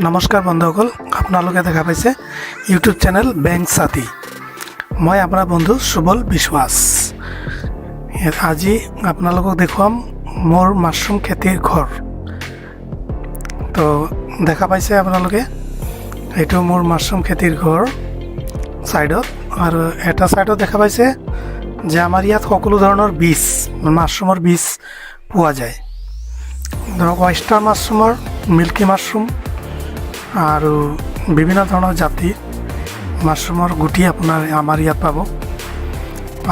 নমস্কাৰ বন্ধুসকল, আপোনালোকে দেখা পাইছে ইউটিউব চেনেল বেংক সাথী। মই আপোনাৰ বন্ধু সুবল বিশ্বাস। আজি আপোনালোকক দেখুৱাম মোৰ মাছৰুম খেতিৰ ঘৰ। তো দেখা পাইছে আপোনালোকে, এইটো মোৰ মাছৰুম খেতিৰ ঘৰ সাইডত, আৰু এটা সাইডত দেখা পাইছে যে আমাৰ ইয়াত সকলো ধৰণৰ বীজ, মাছৰুমৰ বীজ পোৱা যায়। ধৰক oyster মাছৰুমৰ, মিল্কি মাছৰুম আৰু বিভিন্ন ধৰণৰ জাতিৰ মাছৰুমৰ গুটি আপোনাৰ আমাৰ ইয়াত পাব।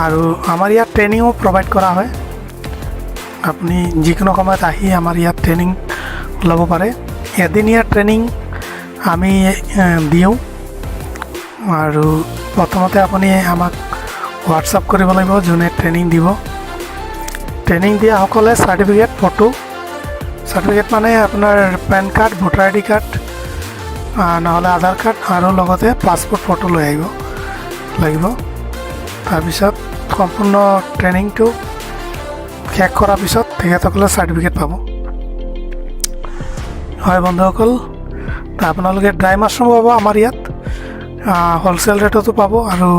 আৰু আমাৰ ইয়াত ট্ৰেইনিঙো প্ৰভাইড কৰা হয়। আপুনি যিকোনো সময়ত আহি আমাৰ ইয়াত ট্ৰেইনিং ল'ব পাৰে। এদিনীয়া ট্ৰেইনিং আমি দিওঁ, আৰু প্ৰথমতে আপুনি আমাক হোৱাটছআপ কৰিব লাগিব যোনে ট্ৰেইনিং দিব। ট্ৰেইনিং দিয়াসকলে চাৰ্টিফিকেট মানে আপোনাৰ পেন কাৰ্ড, ভোটাৰ আই ডি কাৰ্ড, নহ'লে আধাৰ কাৰ্ড আৰু লগতে পাছপোৰ্ট ফটো লৈ আহিব লাগিব। তাৰপিছত সম্পূৰ্ণ ট্ৰেইনিংটো শেষ কৰাৰ পিছত তেখেতসকলে চাৰ্টিফিকেট পাব। হয় বন্ধুসকল, আপোনালোকে ড্ৰাই মাছৰুম পাব আমাৰ ইয়াত, হ'লচেল ৰেটতো পাব, আৰু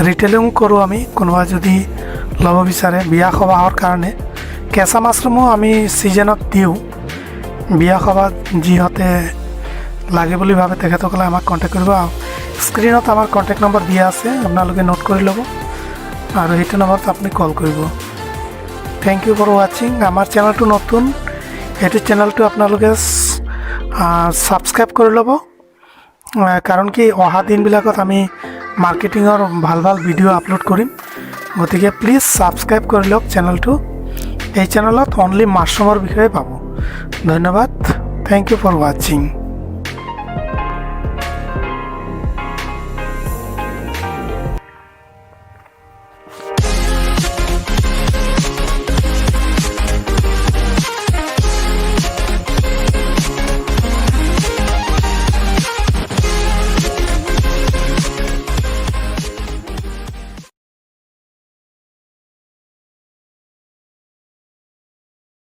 ৰিটেইলিং কৰোঁ আমি। কোনোবা যদি ল'ব বিচাৰে বিয়া সবাহৰ কাৰণে, কেঁচা মাছৰুমো আমি ছিজনত দিওঁ। বিয়া সবাহত যিহঁতে লাগে বুলি ভাবে তেখেতসকলে আমাক কণ্টেক্ট কৰিব। স্ক্ৰীণত আমাৰ কণ্টেক্ট নম্বৰ দিয়া আছে, আপোনালোকে নোট কৰি ল'ব আৰু সেইটো নম্বৰত আপুনি কল কৰিব। থেংক ইউ ফৰ ৱাচিং। আমাৰ চেনেলটো নতুন, সেইটো চেনেলটো আপোনালোকে ছাবস্ক্ৰাইব কৰি ল'ব, কাৰণ কি অহা দিনবিলাকত আমি মাৰ্কেটিঙৰ ভাল ভাল ভিডিঅ' আপলোড কৰিম। গতিকে প্লিজ ছাবস্ক্ৰাইব কৰি লওক চেনেলটো। এই চেনেলত অনলি মাছৰুমৰ বিষয়ে পাব। ধন্যবাদ। থেংক ইউ ফৰ ৱাচিং।